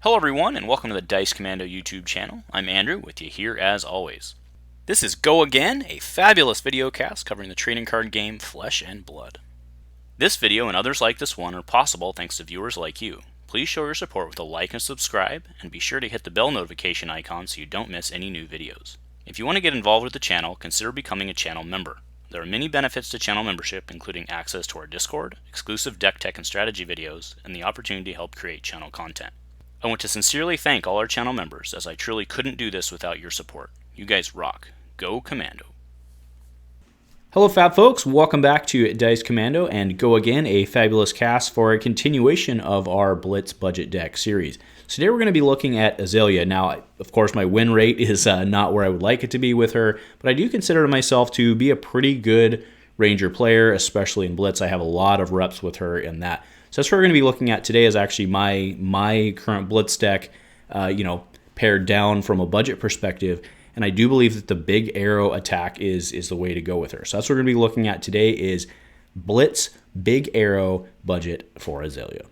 Hello everyone, and welcome to the Dice Commando YouTube channel. I'm Andrew, with you here as always. This is Go Again, a fabulous video cast covering the trading card game Flesh and Blood. This video and others like this one are possible thanks to viewers like you. Please show your support with a like and subscribe, and be sure to hit the bell notification icon so you don't miss any new videos. If you want to get involved with the channel, consider becoming a channel member. There are many benefits to channel membership, including access to our Discord, exclusive deck tech and strategy videos, and the opportunity to help create channel content. I want to sincerely thank all our channel members, as I truly couldn't do this without your support. You guys rock. Go Commando. Hello Fab folks, welcome back to Dice Commando and Go Again, a fabulous cast for a continuation of our Blitz budget deck series. So today we're going to be looking at Azalea. Now, of course, my win rate is not where I would like it to be with her, but I do consider myself to be a pretty good Ranger player, especially in Blitz. I have a lot of reps with her in that. So that's what we're going to be looking at today is actually my current Blitz deck, pared down from a budget perspective. And I do believe that the big arrow attack is the way to go with her. So that's what we're going to be looking at today is Blitz big arrow budget for Azalea.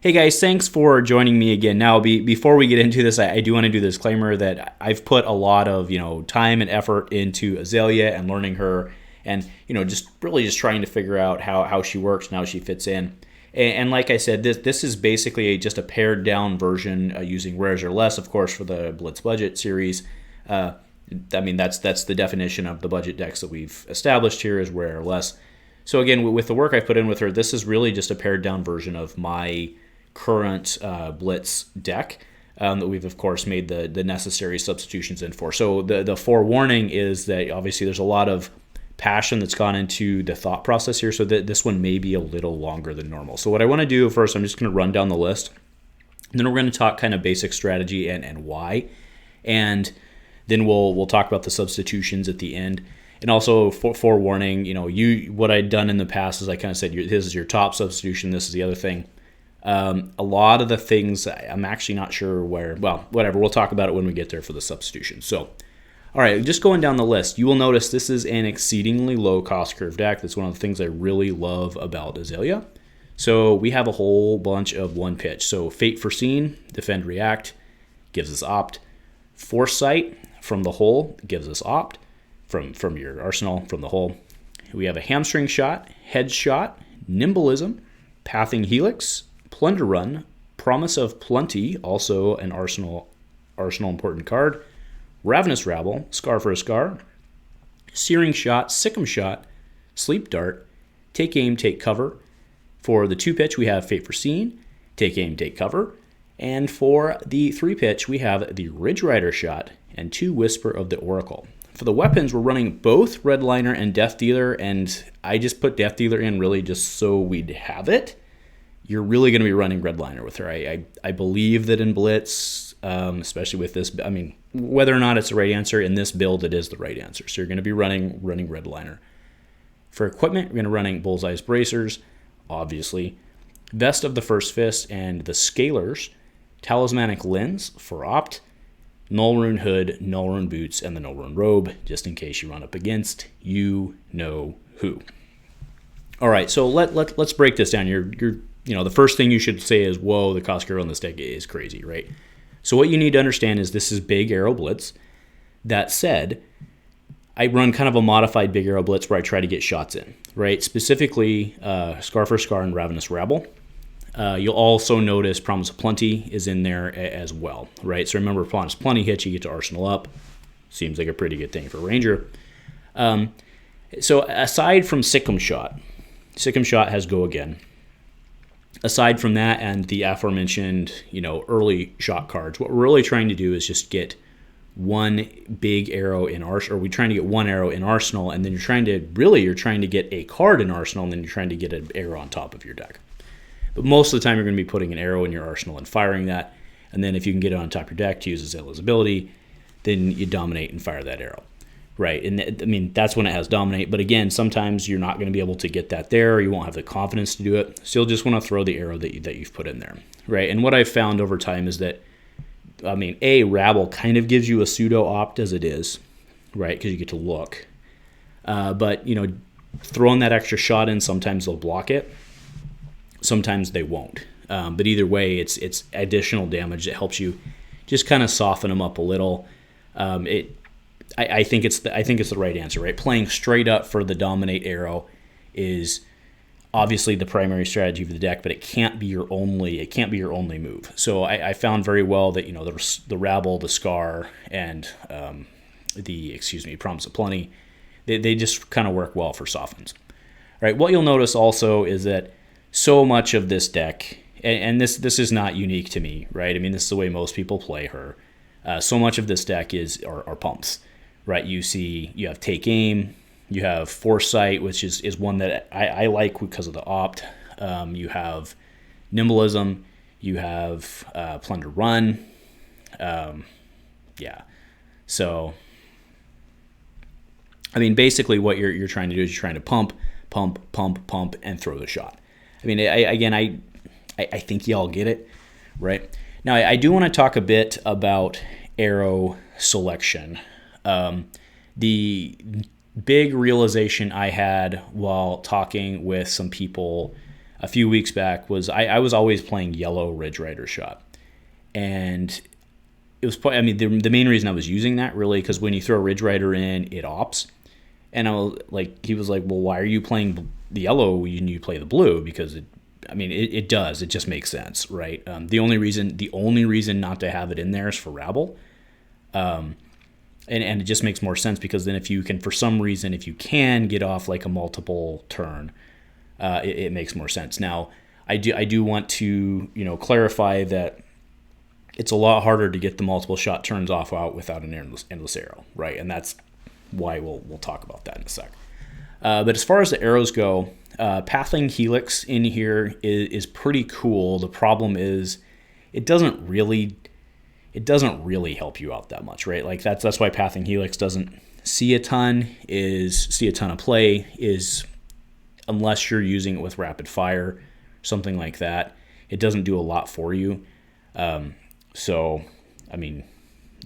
Hey guys, thanks for joining me again. Now, before we get into this, I do want to do the disclaimer that I've put a lot of time and effort into Azalea and learning her, and just trying to figure out how she works and how she fits in. And like I said, this is basically just a pared down version using rares or less, of course, for the Blitz budget series. That's the definition of the budget decks that we've established here is rare or less. So again, with the work I put in with her, this is really just a pared down version of my current Blitz deck that we've of course made the necessary substitutions in for. So the forewarning is that obviously there's a lot of passion that's gone into the thought process here, so that this one may be a little longer than normal. So what I want to do first, I'm just going to run down the list, and then we're going to talk kind of basic strategy and why, and then we'll talk about the substitutions at the end. And also forewarning, what I'd done in the past is I kind of said this is your top substitution, this is the other thing. A lot of the things I'm actually not sure where, well, whatever, we'll talk about it when we get there for the substitution. So, all right, just going down the list, you will notice this is an exceedingly low cost curve deck. That's one of the things I really love about Azalea. So we have a whole bunch of one pitch. So Fate Foreseen, Defend React, gives us Opt. Foresight from the hole gives us Opt from your arsenal from the hole. We have a Hamstring Shot, Headshot, Nimblism, Pathing Helix, Plunder Run, Promise of Plenty, also an arsenal important card, Ravenous Rabble, Scar for a Scar, Searing Shot, Sick'em Shot, Sleep Dart, Take Aim, Take Cover. For the 2-pitch, we have Fate Foreseen, Take Aim, Take Cover. And for the 3-pitch, we have the Ridge Rider Shot and 2 Whisper of the Oracle. For the weapons, we're running both Redliner and Death Dealer, and I just put Death Dealer in really just so we'd have it. You're really going to be running Redliner with her. I believe that in Blitz, especially with this, whether or not it's the right answer, in this build it is the right answer. So you're going to be running Redliner. For equipment, we're going to be running Bullseye's Bracers, obviously, Vest of the First Fist and the Scalers, Talismanic Lens for Opt, Nullrune Hood, Nullrune Boots, and the Nullrune Robe, just in case you run up against you-know-who. All right, so let's break this down. The first thing you should say is, whoa, the cost curve on this deck is crazy, right? So what you need to understand is this is Big Arrow Blitz. That said, I run kind of a modified Big Arrow Blitz where I try to get shots in, right? Specifically, Scar for Scar and Ravenous Rabble. You'll also notice Promise of Plenty is in there as well, right? So remember, Promise of Plenty hits, you get to Arsenal up. Seems like a pretty good thing for Ranger. So aside from Sick'em Shot has Go Again. Aside from that and the aforementioned, early shot cards, what we're really trying to do is just get one big arrow in Arsenal, or we're trying to get one arrow in Arsenal, and then you're trying to get a card in Arsenal, and then you're trying to get an arrow on top of your deck. But most of the time you're going to be putting an arrow in your arsenal and firing that, and then if you can get it on top of your deck to use Azalea's ability, then you dominate and fire that arrow. right? And I mean, that's when it has dominate. But again, sometimes you're not going to be able to get that there, or you won't have the confidence to do it. So you'll just want to throw the arrow that you've put in there, right? And what I've found over time is that, I mean, Rabble kind of gives you a pseudo opt as it is, right? Because you get to look. But, you know, throwing that extra shot in, sometimes they'll block it. Sometimes they won't. But either way, it's additional damage that helps you just kind of soften them up a little. I think it's the right answer, right? Playing straight up for the dominate arrow is obviously the primary strategy of the deck, but it can't be your only move. So I found very well that, you know, the Rabble, the Scar, and Promise of Plenty, they just kind of work well for softens. Right. What you'll notice also is that so much of this deck, and this is not unique to me, right? I mean, this is the way most people play her. So much of this deck are pumps, right? You have Take Aim, you have Foresight, which is one that I like because of the opt. You have Nimbleism, you have Plunder Run. So, I mean, basically what you're trying to do is you're trying to pump, and throw the shot. I mean, I think y'all get it, right? Now, I do want to talk a bit about arrow selection. The big realization I had while talking with some people a few weeks back was I was always playing yellow Ridge Rider shot. And it was, I mean, the main reason I was using that really because when you throw Ridge Rider in, it opts. And he was like, well, why are you playing the yellow when you play the blue? Because it does. It just makes sense, right? The only reason not to have it in there is for Rabble. And it just makes more sense because then if you can, for some reason, if you can get off like a multiple turn, it makes more sense. Now, I do want to, you know, clarify that it's a lot harder to get the multiple shot turns off out without an endless arrow, right? And that's why we'll talk about that in a sec. But as far as the arrows go, Pathing Helix in here is pretty cool. The problem is it doesn't really help you out that much, right? Like that's why Pathing Helix doesn't see a ton of play is unless you're using it with rapid fire, something like that. It doesn't do a lot for you. So I mean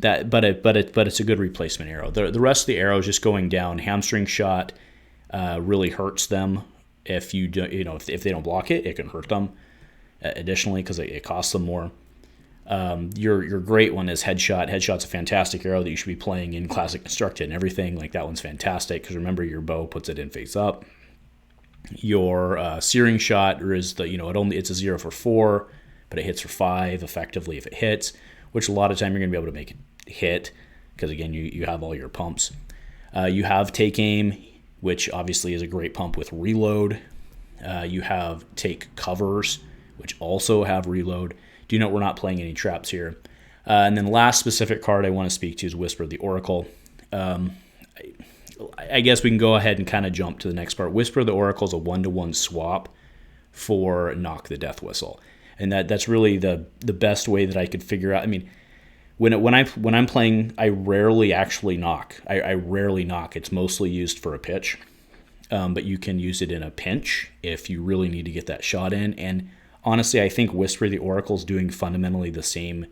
that, but it's a good replacement arrow. The rest of the arrows just going down. Hamstring Shot really hurts them. If you do, you know, if they don't block it, it can hurt them. Additionally, because it costs them more. Your great one is Headshot. Headshot's a fantastic arrow that you should be playing in Classic Constructed and everything. Like that one's fantastic because remember your bow puts it in face up. Your Searing Shot is it's a 0 for 4, but it hits for 5 effectively if it hits, which a lot of time you're gonna be able to make it hit because again you have all your pumps. You have Take Aim, which obviously is a great pump with reload. You have Take Covers, which also have reload. Do note we're not playing any traps here. And then the last specific card I want to speak to is Whisper of the Oracle. I guess we can go ahead and kind of jump to the next part. Whisper of the Oracle is a 1-to-1 swap for Knock the Death Whistle. And that's really the best way that I could figure out. I mean, when I'm playing, I rarely actually knock. I rarely knock. It's mostly used for a pitch. But you can use it in a pinch if you really need to get that shot in. And honestly, I think Whisper of the Oracle is doing fundamentally the same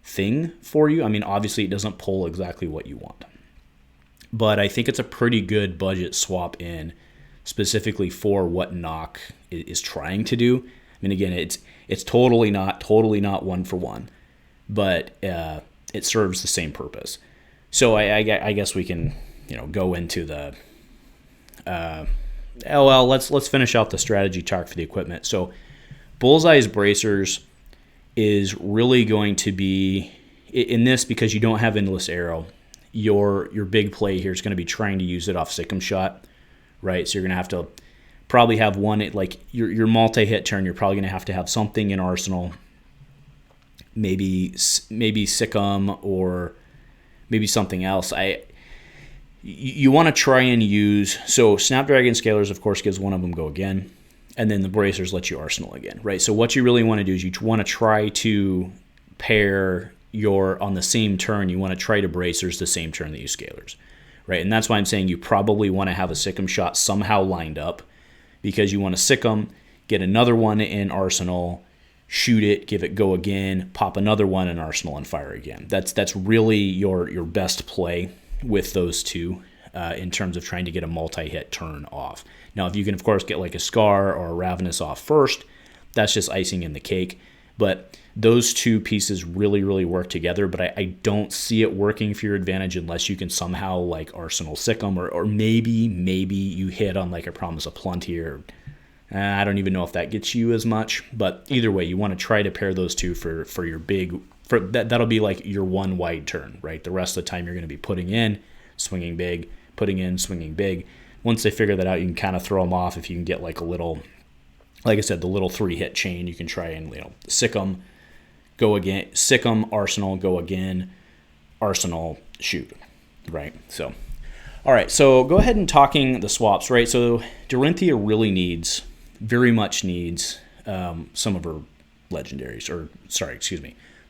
thing for you. I mean, obviously, it doesn't pull exactly what you want. But I think it's a pretty good budget swap in specifically for what Knock is trying to do. I mean, again, it's totally not 1-for-1, but it serves the same purpose. So I guess we can go into the let's finish out the strategy talk for the equipment. So Bullseye's Bracers is really going to be in this because you don't have Endless Arrow. Your big play here is going to be trying to use it off Sikkim Shot, right? So you're going to have to probably have one, like your multi-hit turn, you're probably going to have something in Arsenal, maybe Sikkim or maybe something else. You want to try and use, so Snapdragon Scalers, of course, gives one of them Go Again, and then the Bracers let you Arsenal again, right? So what you really want to do is you want to try to pair on the same turn, you want to try to Bracers the same turn that you Scalers, right? And that's why I'm saying you probably want to have a sick 'em shot somehow lined up, because you want to sick 'em, get another one in arsenal, shoot it, give it go again, pop another one in arsenal, and fire again. That's really your best play with those two in terms of trying to get a multi-hit turn off. Now, if you can, of course, get like a Scar or a Ravenous off first, that's just icing in the cake. But those two pieces really, really work together, but I don't see it working for your advantage unless you can somehow like Arsenal sick 'em, or maybe you hit on like a Promise of Plenty, or I don't even know if that gets you as much. But either way, you want to try to pair those two for your big, for that'll be like your one wide turn, right? The rest of the time you're going to be putting in, swinging big, putting in, swinging big. Once they figure that out, you can kind of throw them off. If you can get like a little, like I said, the little 3-hit chain, you can try and, sick 'em, go again, sick 'em, arsenal, go again, arsenal, shoot, right? So, all right, so go ahead and talking the swaps, right? So Dorinthea really very much needs some of her legendaries,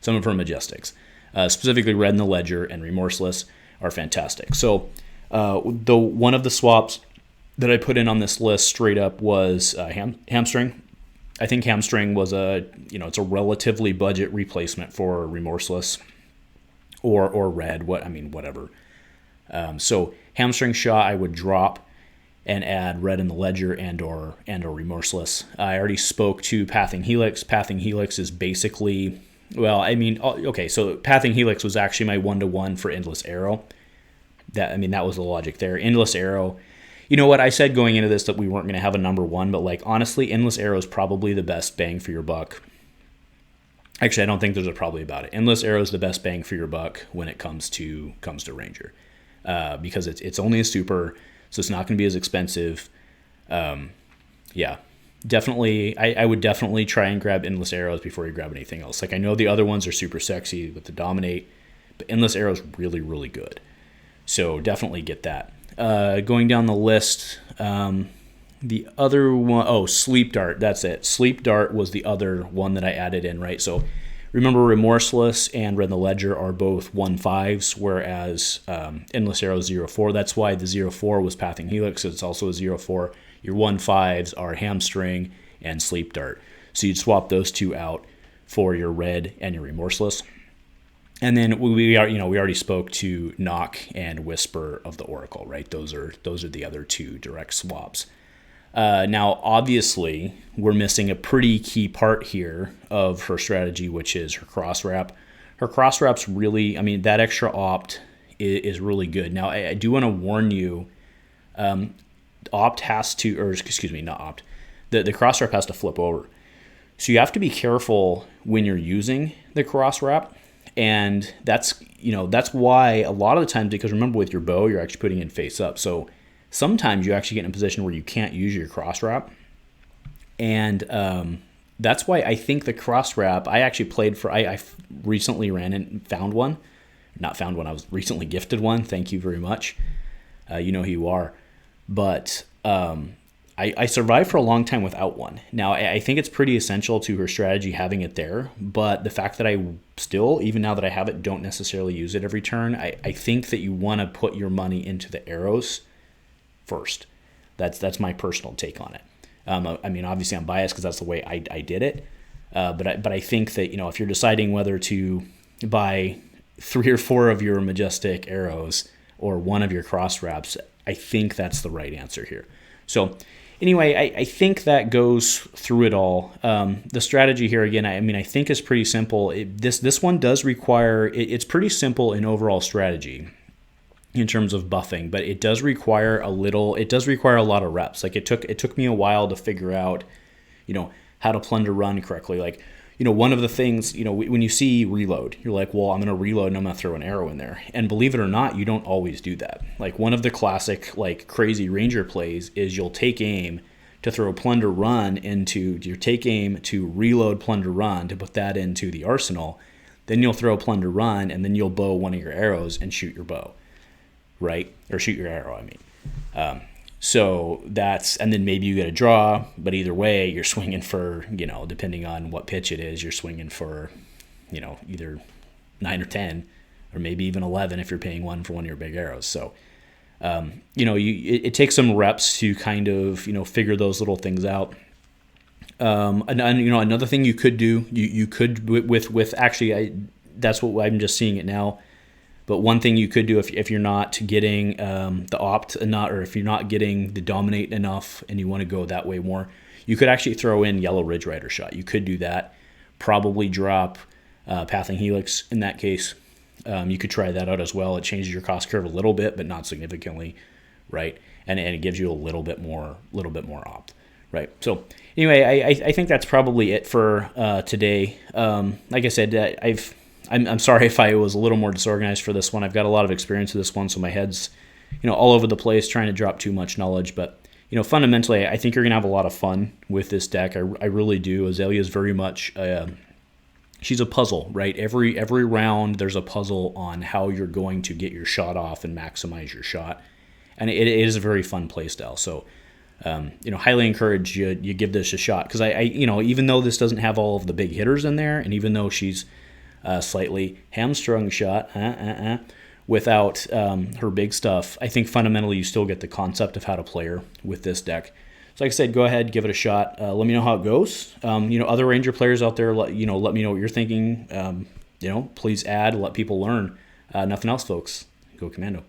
some of her Majestics. Specifically, Red in the Ledger and Remorseless are fantastic. So one of the swaps that I put in on this list straight up was Hamstring. I think Hamstring was it's a relatively budget replacement for Remorseless or Red, whatever. So Hamstring shot I would drop and add Red in the Ledger and or Remorseless. I already spoke to Pathing Helix. Pathing Helix is basically, so Pathing Helix was actually my 1-to-1 for Endless Arrow. That was the logic there. Endless Arrow, you know what, I said going into this that we weren't going to have a number one, but like honestly, Endless Arrow is probably the best bang for your buck. Actually, I don't think there's a probably about it. Endless Arrow is the best bang for your buck when it comes to Ranger, because it's only a super, so it's not going to be as expensive. Definitely, I would definitely try and grab Endless Arrows before you grab anything else. Like, I know the other ones are super sexy with the Dominate, but Endless Arrow is really, really good. So definitely get that. Going down the list, the other one, Sleep Dart, that's it. Sleep Dart was the other one that I added in, right? So remember, Remorseless and Red in the Ledger are both 1/5s, whereas Endless Arrow is 0/4. That's why the 0/4 was Pathing Helix. It's also a 0/4. Your 1/5s are Hamstring and Sleep Dart. So you'd swap those two out for your Red and your Remorseless. And then we already spoke to Knock and Whisper of the Oracle, right? Those are the other two direct swaps. Now, obviously, we're missing a pretty key part here of her strategy, which is her cross wrap. Her cross wrap's really, that extra opt is really good. Now, I do want to warn you, opt has to, or excuse me, not opt. The cross wrap has to flip over. So you have to be careful when you're using the cross wrap. And that's why a lot of the times, because remember with your bow, you're actually putting it face up. So sometimes you actually get in a position where you can't use your cross wrap. And that's why I think the cross wrap, I actually played for, I recently ran and found one. Not found one, I was recently gifted one. Thank you very much. You know who you are. But I survived for a long time without one. Now, I think it's pretty essential to her strategy having it there, but the fact that I still, even now that I have it, don't necessarily use it every turn, I think that you want to put your money into the arrows first. That's my personal take on it. Obviously I'm biased because that's the way I did it, but I think that, if you're deciding whether to buy 3 or 4 of your Majestic arrows or one of your cross wraps, I think that's the right answer here. So anyway, I think that goes through it all. The strategy here, again, I think is pretty simple. This one does require, it's pretty simple in overall strategy in terms of buffing, but it does require a lot of reps. Like it took me a while to figure out, how to plunder run correctly. Like, one of the things, when you see reload, you're like, well, I'm going to reload and I'm going to throw an arrow in there. And believe it or not, you don't always do that. Like one of the classic, crazy Ranger plays is you'll take aim to throw plunder run take aim to reload plunder run to put that into the arsenal. Then you'll throw plunder run and then you'll bow one of your arrows and shoot your bow, right? Or shoot your arrow, So and then maybe you get a draw, but either way, you're swinging for, depending on what pitch it is, you're swinging for, either 9 or 10, or maybe even 11 if you're paying 1 for one of your big arrows. So It takes some reps to kind of figure those little things out. Another thing you could do, you could with actually, that's what I'm just seeing it now. But one thing you could do if you're not getting the opt or if you're not getting the dominate enough and you want to go that way more, you could actually throw in Yellow Ridge Rider Shot. You could do that. Probably drop Pathing Helix in that case. You could try that out as well. It changes your cost curve a little bit, but not significantly, right? And it gives you a little bit more opt, right? So anyway, I think that's probably it for today. Like I said, I'm sorry if I was a little more disorganized for this one. I've got a lot of experience with this one, so my head's all over the place trying to drop too much knowledge. But fundamentally, I think you're gonna have a lot of fun with this deck. I really do. Azalea is very much she's a puzzle, right? Every round there's a puzzle on how you're going to get your shot off and maximize your shot, and it is a very fun play style. So highly encourage you give this a shot, because I even though this doesn't have all of the big hitters in there, and even though she's slightly hamstrung shot without her big stuff, I think fundamentally you still get the concept of how to play her with this deck. So like I said, go ahead, give it a shot. Let me know how it goes. Other Ranger players out there, let me know what you're thinking. Please add, let people learn. Nothing else, folks. Go Commando.